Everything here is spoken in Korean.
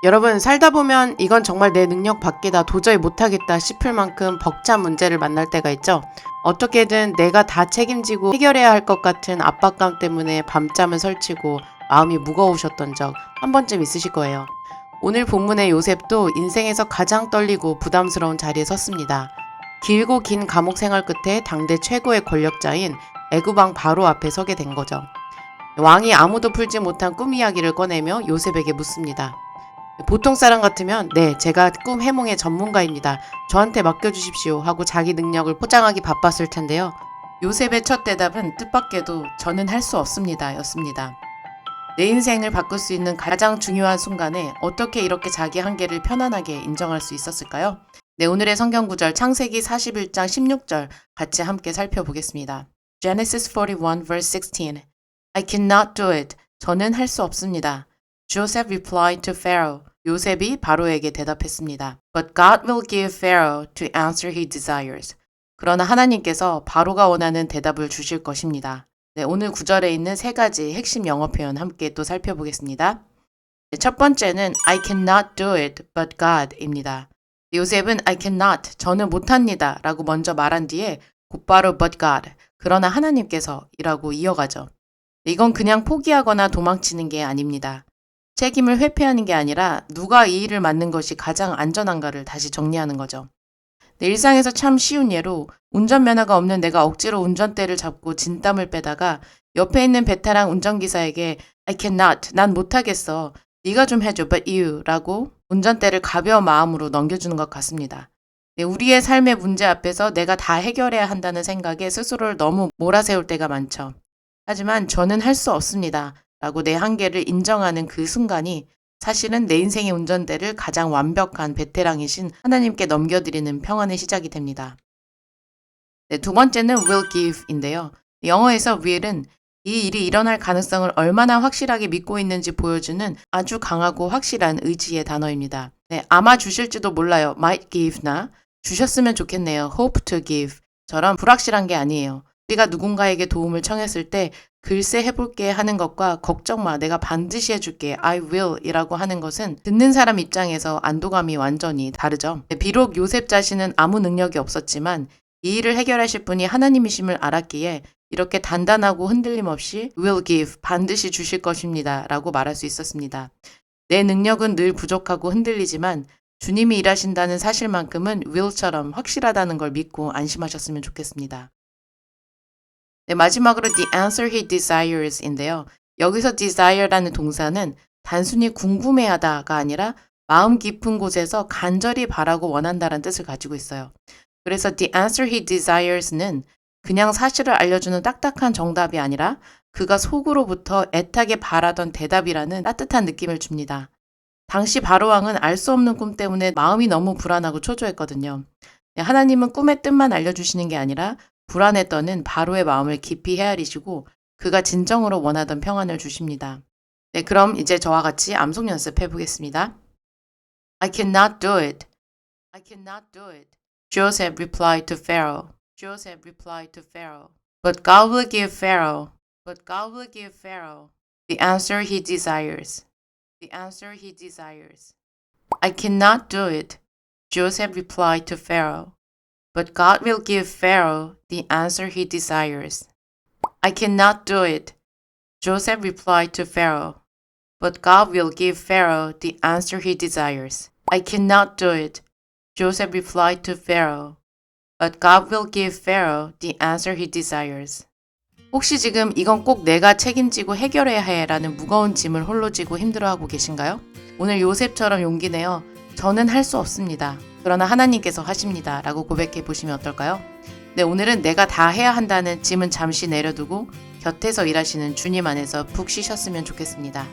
여러분, 살다 보면 이건 정말 내 능력 밖이다, 도저히 못하겠다 싶을 만큼 벅찬 문제를 만날 때가 있죠. 어떻게든 내가 다 책임지고 해결해야 할 것 같은 압박감 때문에 밤잠을 설치고 마음이 무거우셨던 적 한 번쯤 있으실 거예요. 오늘 본문의 요셉도 인생에서 가장 떨리고 부담스러운 자리에 섰습니다. 길고 긴 감옥 생활 끝에 당대 최고의 권력자인 애굽왕 바로 앞에 서게 된 거죠. 왕이 아무도 풀지 못한 꿈 이야기를 꺼내며 요셉에게 묻습니다. 보통 사람 같으면 네, 제가 꿈 해몽의 전문가입니다. 저한테 맡겨주십시오 하고 자기 능력을 포장하기 바빴을 텐데요. 요셉의 첫 대답은 뜻밖에도 저는 할 수 없습니다 였습니다. 내 인생을 바꿀 수 있는 가장 중요한 순간에 어떻게 이렇게 자기 한계를 편안하게 인정할 수 있었을까요? 네, 오늘의 성경구절 창세기 41장 16절 같이 함께 살펴보겠습니다. Genesis 41 verse 16 I cannot do it. 저는 할 수 없습니다. Joseph replied to Pharaoh. 요셉이 바로에게 대답했습니다. But God will give Pharaoh to answer he desires. 그러나 하나님께서 바로가 원하는 대답을 주실 것입니다. 네, 오늘 구절에 있는 세 가지 핵심 영어 표현 함께 또 살펴보겠습니다. 네, 첫 번째는 I cannot do it but God입니다. 요셉은 I cannot, 저는 못합니다 라고 먼저 말한 뒤에 곧바로 but God, 그러나 하나님께서 이라고 이어가죠. 이건 그냥 포기하거나 도망치는 게 아닙니다. 책임을 회피하는 게 아니라 누가 이 일을 맡는 것이 가장 안전한가를 다시 정리하는 거죠. 네, 일상에서 참 쉬운 예로 운전면허가 없는 내가 억지로 운전대를 잡고 진땀을 빼다가 옆에 있는 베테랑 운전기사에게 I cannot, 난 못하겠어. 네가 좀 해줘, but you 라고 운전대를 가벼운 마음으로 넘겨주는 것 같습니다. 네, 우리의 삶의 문제 앞에서 내가 다 해결해야 한다는 생각에 스스로를 너무 몰아세울 때가 많죠. 하지만 저는 할 수 없습니다 라고 내 한계를 인정하는 그 순간이 사실은 내 인생의 운전대를 가장 완벽한 베테랑이신 하나님께 넘겨드리는 평안의 시작이 됩니다. 네, 두 번째는 will give인데요. 영어에서 will은 이 일이 일어날 가능성을 얼마나 확실하게 믿고 있는지 보여주는 아주 강하고 확실한 의지의 단어입니다. 네, 아마 주실지도 몰라요. might give나 주셨으면 좋겠네요. hope to give처럼 불확실한 게 아니에요. 우리가 누군가에게 도움을 청했을 때 글쎄 해볼게 하는 것과 걱정 마, 내가 반드시 해줄게, I will 이라고 하는 것은 듣는 사람 입장에서 안도감이 완전히 다르죠. 비록 요셉 자신은 아무 능력이 없었지만 이 일을 해결하실 분이 하나님이심을 알았기에 이렇게 단단하고 흔들림 없이 will give, 반드시 주실 것입니다 라고 말할 수 있었습니다. 내 능력은 늘 부족하고 흔들리지만 주님이 일하신다는 사실만큼은 will처럼 확실하다는 걸 믿고 안심하셨으면 좋겠습니다. 네, 마지막으로 the answer he desires인데요. 여기서 desire라는 동사는 단순히 궁금해하다가 아니라 마음 깊은 곳에서 간절히 바라고 원한다는 뜻을 가지고 있어요. 그래서 the answer he desires는 그냥 사실을 알려주는 딱딱한 정답이 아니라 그가 속으로부터 애타게 바라던 대답이라는 따뜻한 느낌을 줍니다. 당시 바로왕은 알 수 없는 꿈 때문에 마음이 너무 불안하고 초조했거든요. 네, 하나님은 꿈의 뜻만 알려주시는 게 아니라 불안에 떠는 바로의 마음을 깊이 헤아리시고 그가 진정으로 원하던 평안을 주십니다. 네, 그럼 이제 저와 같이 암송 연습해 보겠습니다. I cannot do it. I cannot do it. Joseph replied to Pharaoh. Joseph replied to Pharaoh. But God will give Pharaoh. But God will give Pharaoh the answer he desires. The answer he desires. I cannot do it. Joseph replied to Pharaoh. But God will give Pharaoh the answer he desires. I cannot do it. Joseph replied to Pharaoh. But God will give Pharaoh the answer he desires. I cannot do it. Joseph replied to Pharaoh. But God will give Pharaoh the answer he desires. 혹시 지금 이건 꼭 내가 책임지고 해결해야 해 라는 무거운 짐을 홀로 지고 힘들어하고 계신가요? 오늘 요셉처럼 용기 내어 저는 할 수 없습니다. 그러나 하나님께서 하십니다 라고 고백해 보시면 어떨까요? 네, 오늘은 내가 다 해야 한다는 짐은 잠시 내려두고 곁에서 일하시는 주님 안에서 푹 쉬셨으면 좋겠습니다.